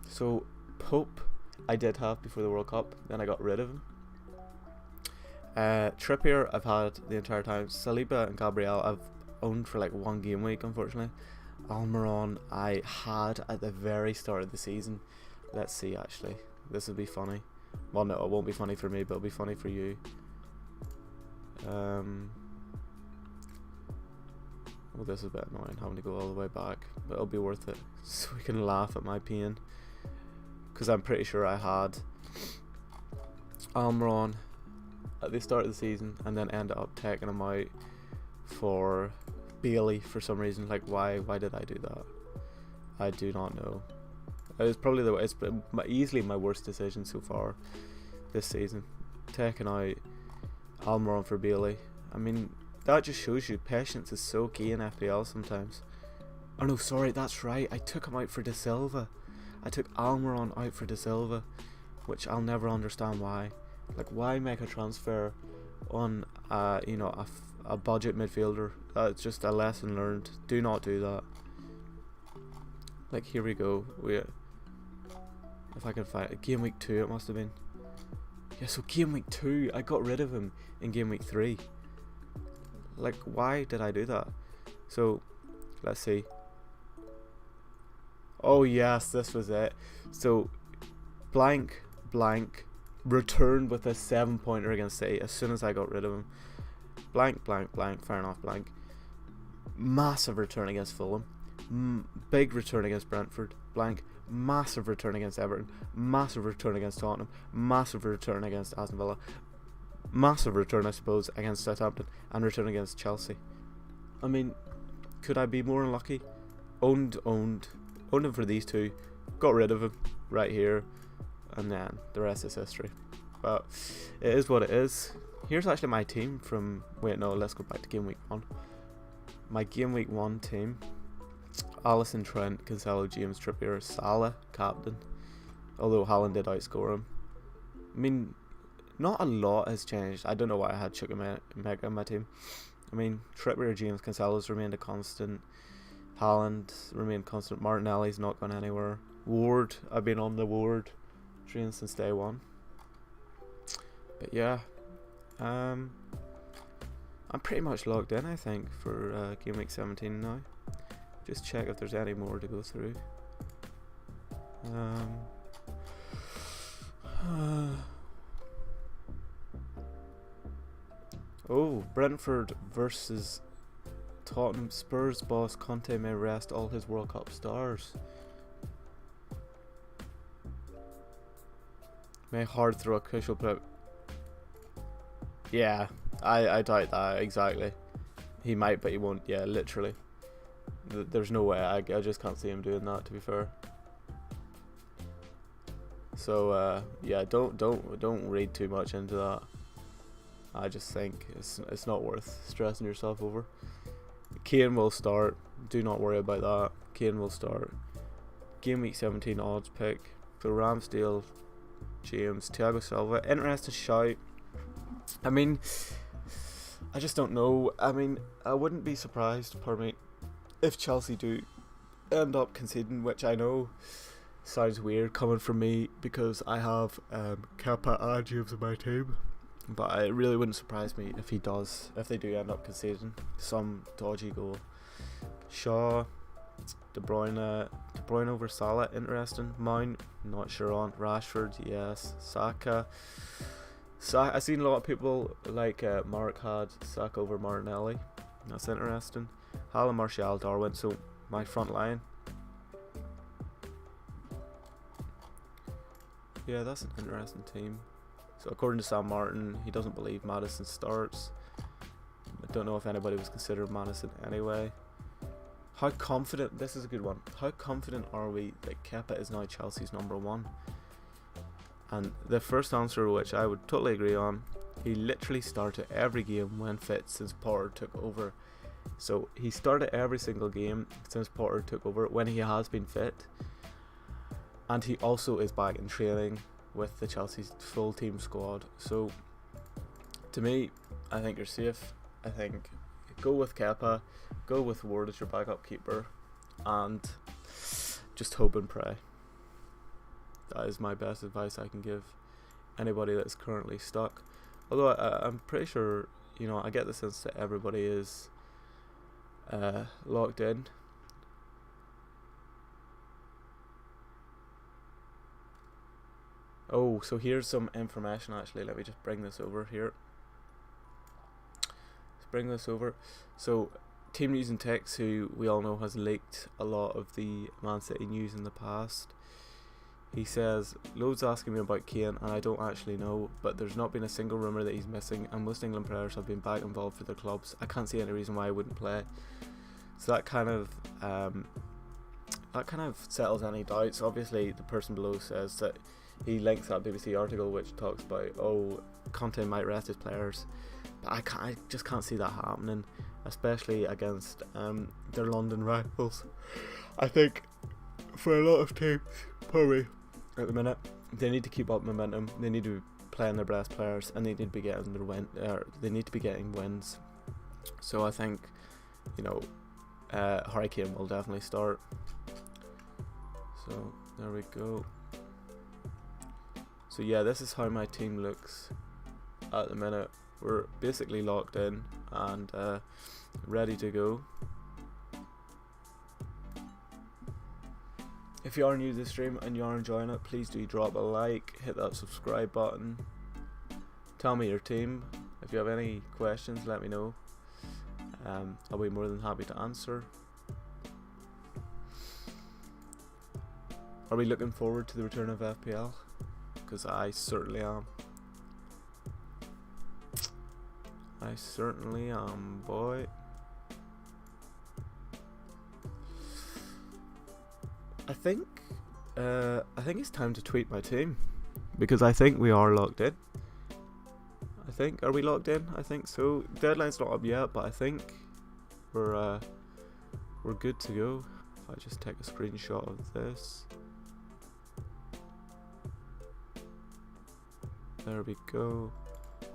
So Pope I did have before the World Cup, then I got rid of him. Trippier I've had the entire time. Saliba and Gabriel I've owned for like 1 game week, unfortunately. Almiron I had at the very start of the season. Let's see, actually, this will be funny. Well, no, it won't be funny for me, but it'll be funny for you. Well, this is a bit annoying having to go all the way back, but it'll be worth it so we can laugh at my pain, because I'm pretty sure I had Almiron at the start of the season and then ended up taking him out for Bailey for some reason. Like, why did I do that? I do not know. It was probably it's easily my worst decision so far this season, taking out Almiron for Bailey. I mean, that just shows you patience is so key in FPL sometimes. Oh no, sorry, that's right, I took him out for De Silva. I took Almiron out for De Silva, which I'll never understand why. Like, why make a transfer on you know, a budget midfielder? That's just a lesson learned. Do not do that. Like, here we go. If I can find it, game week 2 it must have been. Yeah, so game week 2 I got rid of him in game week 3. Like, why did I do that? So let's see. Oh yes, this was it. So blank returned with a 7-pointer against City as soon as I got rid of him. Blank, fair enough, blank. Massive return against Fulham. Big return against Brentford. Blank. Massive return against Everton. Massive return against Tottenham. Massive return against Aston Villa. Massive return, I suppose, against Southampton. And return against Chelsea. I mean, could I be more unlucky? Owned him for these 2. Got rid of him right here. And then the rest is history. But it is what it is. Here's actually my team from... Wait, no, let's go back to game week 1. My game week 1 team: Alisson, Trent, Cancelo, James, Trippier, Salah, captain. Although Haaland did outscore him. I mean, not a lot has changed. I don't know why I had Chukwuemeka in my team. I mean, Trippier, James, Cancelo's remained a constant. Haaland remained constant. Martinelli's not gone anywhere. Ward, I've been on the Ward train since day 1. But yeah, I'm pretty much logged in, I think, for game week 17 now. Just check if there's any more to go through. Oh, Brentford versus Tottenham. Spurs boss Conte may rest all his World Cup stars. May hard throw a crucial play. Yeah, I doubt that, exactly. He might, but he won't. Yeah, literally. There's no way. I just can't see him doing that, to be fair. So yeah, don't read too much into that. I just think it's not worth stressing yourself over. Kane will start. Do not worry about that. Kane will start. Game Week 17 odds pick. So Ramsdale, James, Thiago Silva. Interesting shout. I mean, I just don't know. I mean, I wouldn't be surprised, pardon me, if Chelsea do end up conceding, which I know sounds weird coming from me because I have Kepa and James in my team. But it really wouldn't surprise me if if they do end up conceding some dodgy goal. Shaw, De Bruyne over Salah, interesting. Mount, not sure on. Rashford, yes. Saka. I've seen a lot of people like Mark had Saka over Martinelli. That's interesting. Haaland, Martial, Darwin. So my front line. Yeah, that's an interesting team. So according to Sam Martin, he doesn't believe Maddison starts. I don't know if anybody was considered Maddison anyway. How confident, this is a good one, how confident are we that Kepa is now Chelsea's number one? And the first answer, which I would totally agree on, he literally started every game when fit since Potter took over. So he started every single game since Potter took over when he has been fit. And he also is back in training with the Chelsea's full team squad. So to me, I think you're safe. I think go with Kepa, go with Ward as your backup keeper, and just hope and pray. That is my best advice I can give anybody that's currently stuck. Although I'm pretty sure, I get the sense that everybody is locked in. Oh, so here's some information actually. Let me just bring this over here. Let's bring this over. So, Team News and Text, who we all know has leaked a lot of the Man City news in the past. He says, loads asking me about Kane, and I don't actually know, but there's not been a single rumour that he's missing, and most England players have been back involved for their clubs. I can't see any reason why he wouldn't play. So that kind of settles any doubts. Obviously, the person below says that he links that BBC article which talks about Conte might rest his players, but I just can't see that happening, especially against their London rivals. I think for a lot of teams, probably at the minute, they need to keep up momentum. They need to be playing their best players, and they need to be getting they need to be getting wins. So I think Harry Kane will definitely start. So there we go. So yeah, this is how my team looks at the minute. We're basically locked in and ready to go. If you are new to the stream and you are enjoying it, please do drop a like, hit that subscribe button, tell me your team. If you have any questions, let me know. I'll be more than happy to answer. Are we looking forward to the return of FPL? Because I certainly am. I certainly am, boy. I think it's time to tweet my team, because I think we are locked in. Are we locked in? I think so. Deadline's not up yet, but I think we're good to go. If I just take a screenshot of this. There we go.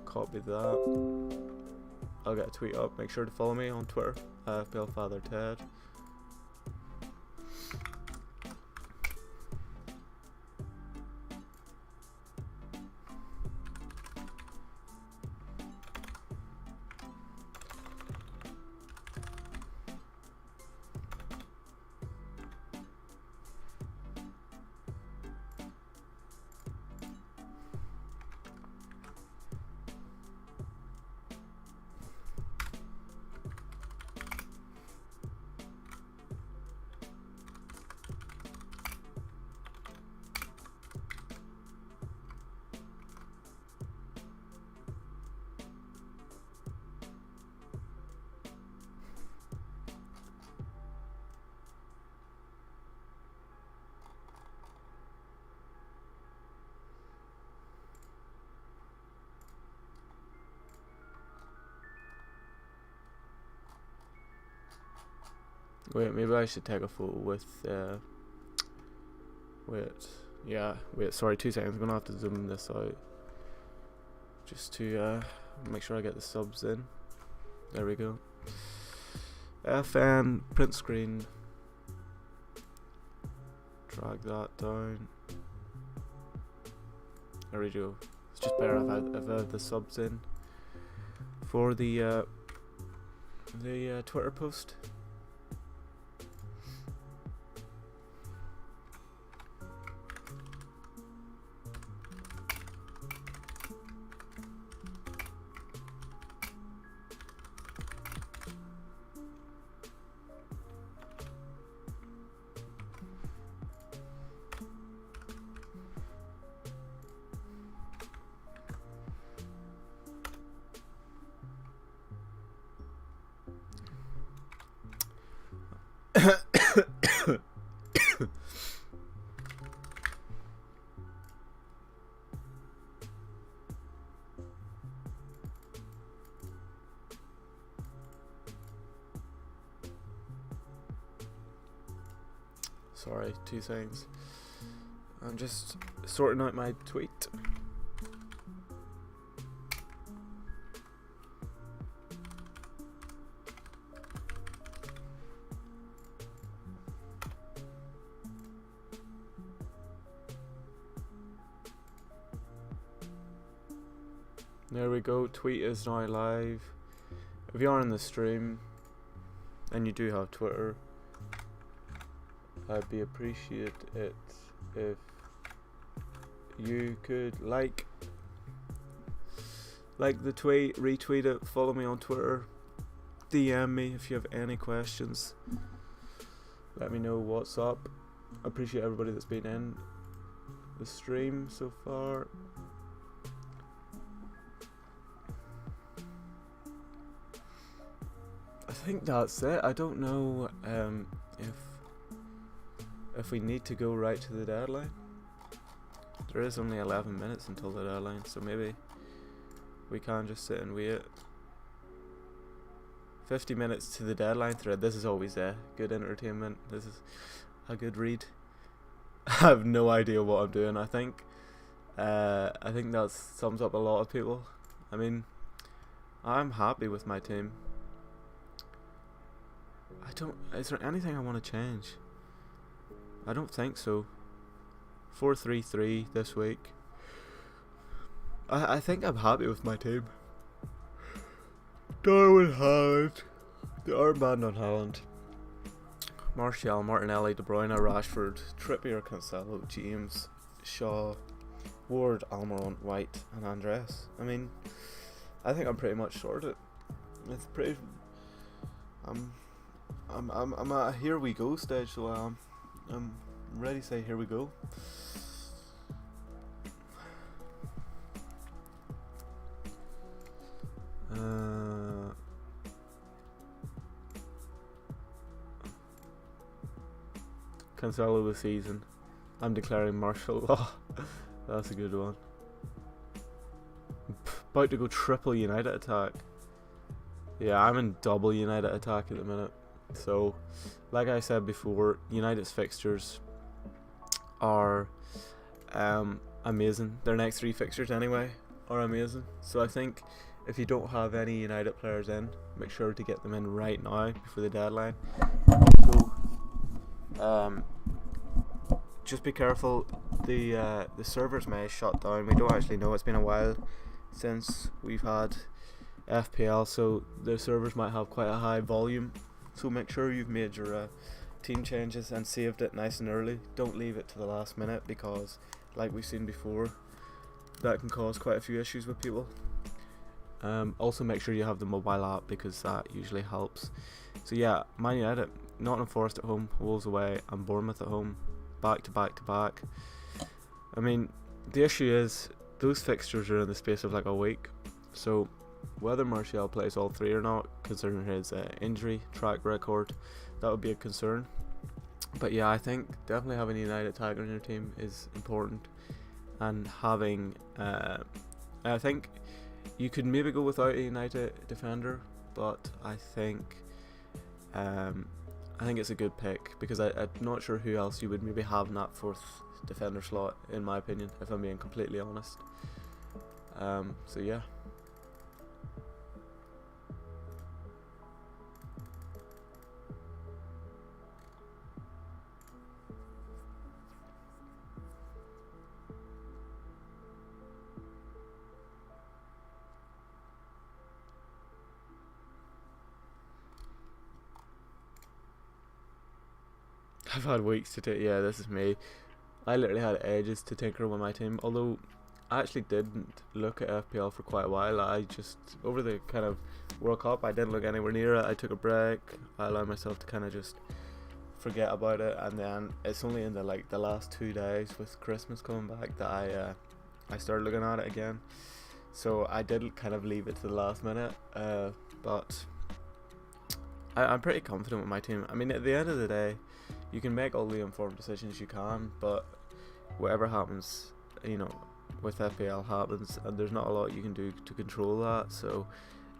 Copy that. I'll get a tweet up. Make sure to follow me on Twitter, FPLFatherTed. Wait, maybe I should take a photo with Wait, sorry, 2 seconds. I'm gonna have to zoom this out just to make sure I get the subs in. There we go. FN, print screen. Drag that down. There we go. It's just better if I have the subs in for the Twitter post. Sorry, 2 seconds. I'm just sorting out my tweet. There we go, tweet is now live. If you are in the stream and you do have Twitter, I'd be appreciate it if you could like the tweet, retweet it, follow me on Twitter, DM me if you have any questions. Let me know what's up. I appreciate everybody that's been in the stream so far. I think that's it. I don't know if we need to go right to the deadline. There is only 11 minutes until the deadline, so maybe we can just sit and wait. 50 minutes to the deadline thread. This is always good entertainment. This is a good read. I have no idea what I'm doing. I think that sums up a lot of people. I mean, I'm happy with my team. Is there anything I want to change? I don't think so. 4-3-3 this week. I think I'm happy with my team. Darwin Haaland. The armband on Haaland. Martial, Martinelli, De Bruyne, Rashford, Trippier, Cancelo, James, Shaw, Ward, Almiron, White, and Andres. I mean, I think I'm pretty much sorted. It's pretty. I'm at a here we go stage, so I'm ready to say here we go. Cancelo this season. I'm declaring martial law. That's a good one. About to go triple United attack. Yeah, I'm in double United attack at the minute. So, like I said before, United's fixtures are amazing. Their next 3 fixtures anyway are amazing. So I think if you don't have any United players in, make sure to get them in right now before the deadline. Also, just be careful. The servers may shut down. We don't actually know. It's been a while since we've had FPL, so the servers might have quite a high volume. So make sure you've made your team changes and saved it nice and early. Don't leave it to the last minute, because like we've seen before, that can cause quite a few issues with people. Also make sure you have the mobile app, because that usually helps. So yeah, Man United, Nottingham Forest at home, Wolves away, and Bournemouth at home, back to back to back. I mean, the issue is those fixtures are in the space of like a week, so whether Martial plays all 3 or not, considering his injury track record, that would be a concern. But yeah, I think definitely having a United attacker in your team is important, and having I think you could maybe go without a United defender, but I think it's a good pick, because I'm not sure who else you would maybe have in that fourth defender slot, in my opinion, if I'm being completely honest. So yeah. I've had weeks to take. Yeah, this is me. I literally had ages to tinker with my team, although I actually didn't look at FPL for quite a while. I just, over the kind of World Cup, I didn't look anywhere near it. I took a break. I allowed myself to kind of just forget about it, and then it's only in the last 2 days with Christmas coming back that I started looking at it again. So I did kind of leave it to the last minute, but I'm pretty confident with my team. I mean, at the end of the day, you can make all the informed decisions you can, but whatever happens, with FPL happens, and there's not a lot you can do to control that. So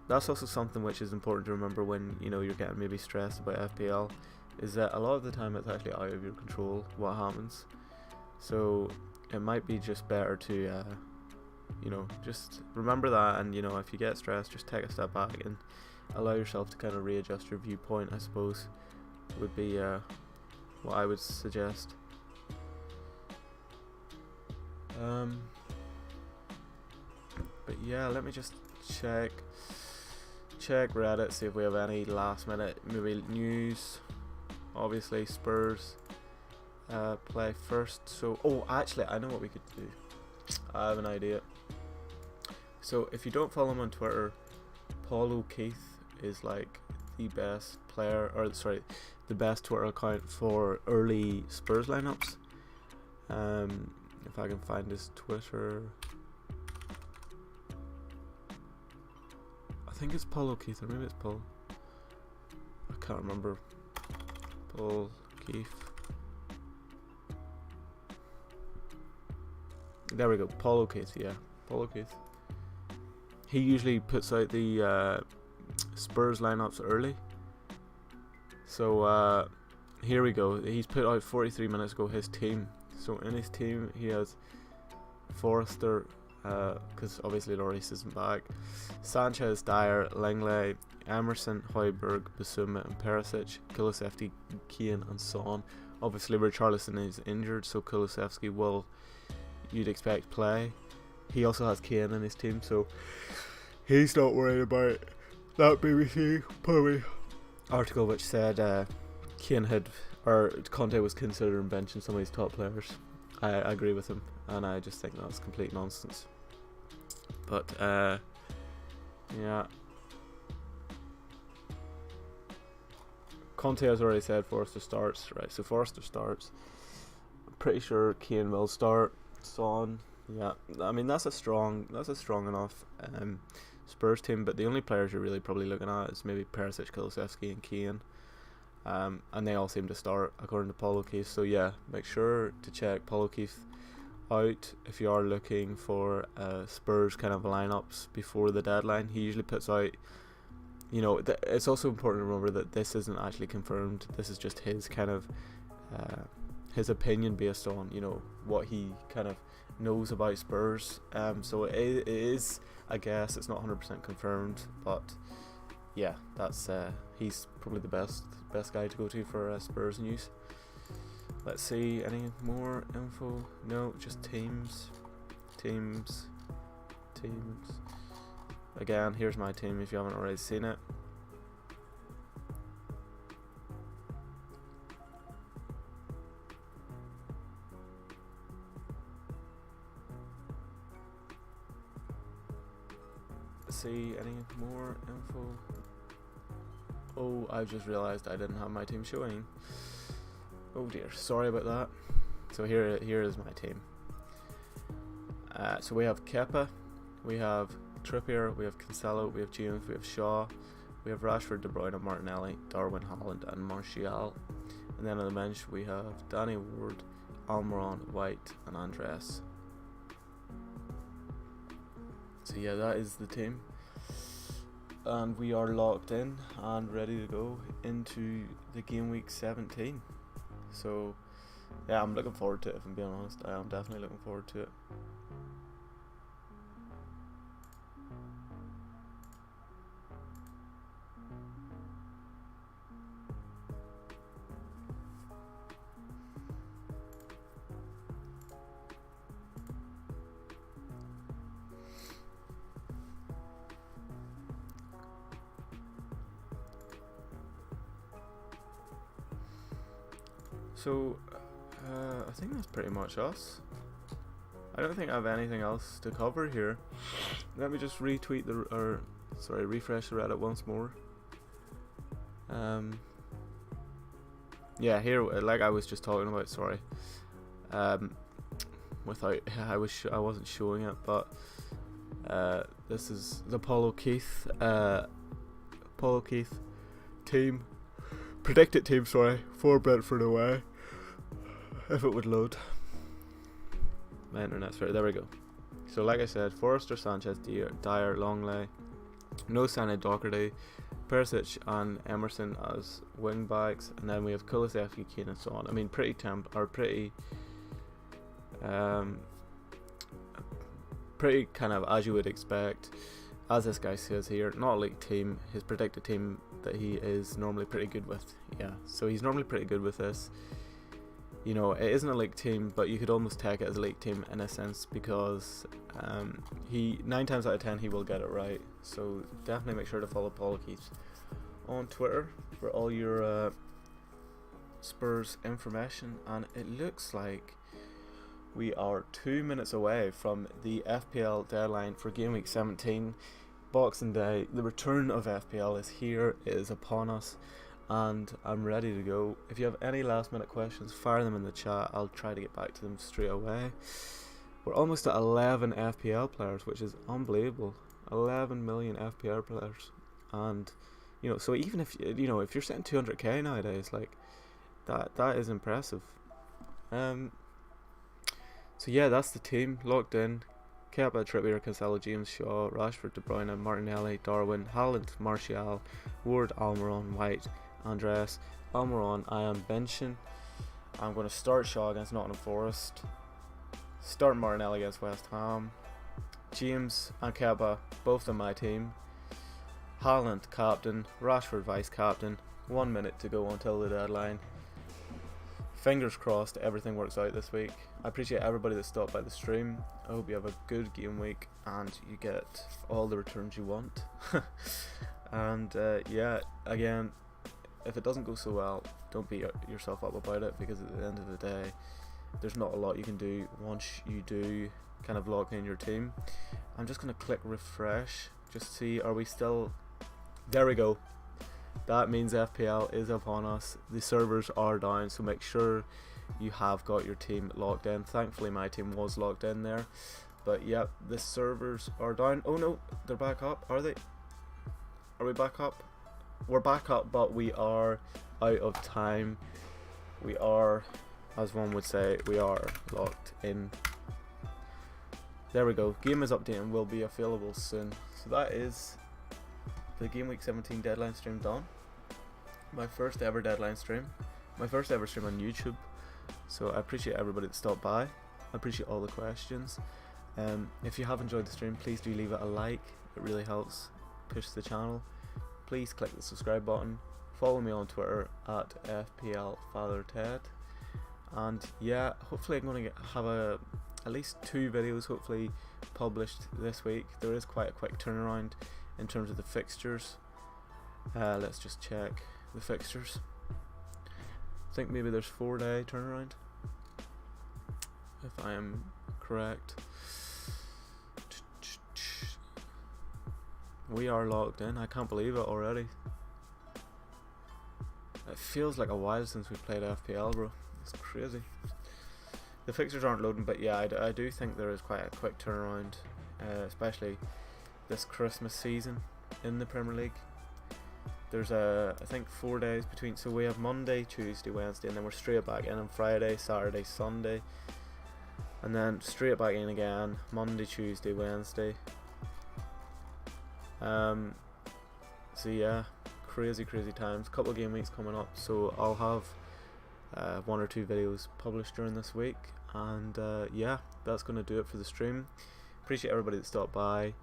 that's also something which is important to remember when you're getting maybe stressed about FPL, is that a lot of the time it's actually out of your control what happens. So it might be just better to just remember that, and if you get stressed, just take a step back and allow yourself to kind of readjust your viewpoint, I suppose, would be what I would suggest. But yeah, let me just check Reddit, see if we have any last minute maybe news. Obviously Spurs play first, so actually I know what we could do. I have an idea. So if you don't follow him on Twitter, Paul O'Keefe is like the best player, or sorry, the best Twitter account for early Spurs lineups. If I can find his Twitter, I think it's Paul O'Keefe, or maybe it's Paul. I can't remember. Paul O'Keefe. There we go. Paul O'Keefe. Yeah, Paul O'Keefe. He usually puts out the Spurs lineups early. So here we go. He's put out 43 minutes ago his team. So in his team he has Forrester, because obviously Lloris isn't back, Sanchez, Dyer, Langley, Emerson, Højbjerg, Bissouma and Perisic, Kulusevski, Keane and Son. Obviously Richarlison is injured, so Kulusevski will, you'd expect, play. He also has Keane in his team, so he's not worried about that BBC probably article which said Keane Conte was considering benching some of his top players. I agree with him, and I just think that's complete nonsense. But yeah, Conte has already said Forrester starts, right? So Forrester starts. I'm pretty sure Keane will start. Son, yeah. I mean that's a strong enough Spurs team, but the only players you're really probably looking at is maybe Perisic, Kulusevski and Keane. And they all seem to start according to Paul O'Keefe. So yeah, make sure to check Paul O'Keefe out if you are looking for Spurs kind of lineups before the deadline. He usually puts out, it's also important to remember that this isn't actually confirmed. This is just his kind of his opinion based on what he kind of knows about Spurs. So it is, I guess, it's not 100% confirmed, but yeah, that's he's probably the best guy to go to for Spurs news. Let's see, any more info? No, just teams. Again, here's my team if you haven't already seen it. Let's see, any more info? Oh, I've just realised I didn't have my team showing. Oh dear, sorry about that. So here is my team. So we have Kepa, we have Trippier, we have Cancelo, we have James, we have Shaw, we have Rashford, De Bruyne, Martinelli, Darwin, Haaland and Martial. And then on the bench we have Danny Ward, Almiron, White and Andres. So yeah, that is the team. And we are locked in and ready to go into the game week 17. So Yeah, I'm looking forward to it, if I'm being honest. I am definitely looking forward to it. So, I think that's pretty much us. I don't think I have anything else to cover here. Let me just refresh the Reddit once more. Yeah, here, like I was just talking about. Sorry. I wasn't showing it, but this is the Apollo Keith team. Predicted team, sorry, for Brentford away. If it would load. My internet's right. There we go. So, like I said, Forrester, Sanchez, Dyer, Longley, no Sané, Doherty, Perisic, and Emerson as wing backs, and then we have Kulusevski, Kane, and so on. I mean, pretty kind of as you would expect. As this guy says here, not a league team. His predicted team that he is normally pretty good with. Yeah, so he's normally pretty good with this. You know, it isn't a league team, but you could almost take it as a league team in a sense, because 9 times out of 10 he will get it right. So definitely make sure to follow Paul Keith on Twitter for all your Spurs information. And it looks like we are 2 minutes away from the FPL deadline for Gameweek 17. Boxing Day, the return of FPL is here, it is upon us, and I'm ready to go. If you have any last minute questions, fire them in the chat. I'll try to get back to them straight away. We're almost at 11 FPL players, which is unbelievable. 11 million FPL players, and you know, so even if if you're setting 200k nowadays, like that is impressive. So yeah, that's the team locked in. Kepa, Trippier, Cancelo, James, Shaw, Rashford, De Bruyne, Martinelli, Darwin, Haaland, Martial, Ward, Almiron, White, Andreas, Almiron. I am benching. I'm going to start Shaw against Nottingham Forest. Start Martinelli against West Ham. James and Kepa, both in my team. Haaland, captain. Rashford, vice captain. 1 minute to go until the deadline. Fingers crossed everything works out this week. I appreciate everybody that stopped by the stream. I hope you have a good game week and you get all the returns you want. And yeah, again, if it doesn't go so well, don't beat yourself up about it, because at the end of the day, there's not a lot you can do once you do kind of lock in your team. I'm just going to click refresh, just see, are we still... There we go. That means FPL is upon us. The servers are down, so make sure you have got your team locked in. Thankfully my team was locked in there, but yep, the servers are down. Oh no, they're back up. Are they? Are we back up? We're back up, but we are out of time. We are, as one would say, we are locked in. There we go. Game is updating, will be available soon. So that is the Game Week 17 deadline stream done. My first ever deadline stream. My first ever stream on YouTube. So I appreciate everybody that stopped by. I appreciate all the questions. If you have enjoyed the stream, please do leave it a like. It really helps push the channel. Please click the subscribe button. Follow me on Twitter at FPLFatherTed. And yeah, hopefully I'm going to have at least 2 videos hopefully published this week. There is quite a quick turnaround in terms of the fixtures. Let's just check the fixtures. I think maybe there's 4-day turnaround, if I am correct. We are locked in. I can't believe it already. It feels like a while since we played FPL, bro. It's crazy. The fixtures aren't loading, but yeah, I do think there is quite a quick turnaround, especially this Christmas season in the Premier League. There's I think 4 days between, so we have Monday, Tuesday, Wednesday, and then we're straight back in on Friday, Saturday, Sunday, and then straight back in again Monday, Tuesday, Wednesday. So yeah, crazy times. Couple of game weeks coming up, so I'll have 1 or 2 videos published during this week. And yeah, that's going to do it for the stream. Appreciate everybody that stopped by.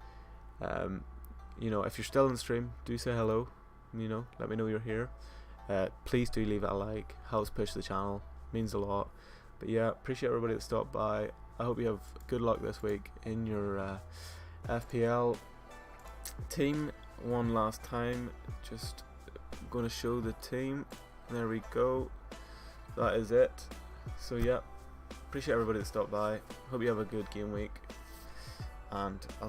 You know, if you're still in the stream, do say hello. You know, let me know you're here. Please do leave it a like. Helps push the channel. Means a lot. But yeah, appreciate everybody that stopped by. I hope you have good luck this week in your FPL team. One last time, just going to show the team. There we go. That is it. So yeah, appreciate everybody that stopped by. Hope you have a good game week, and I'll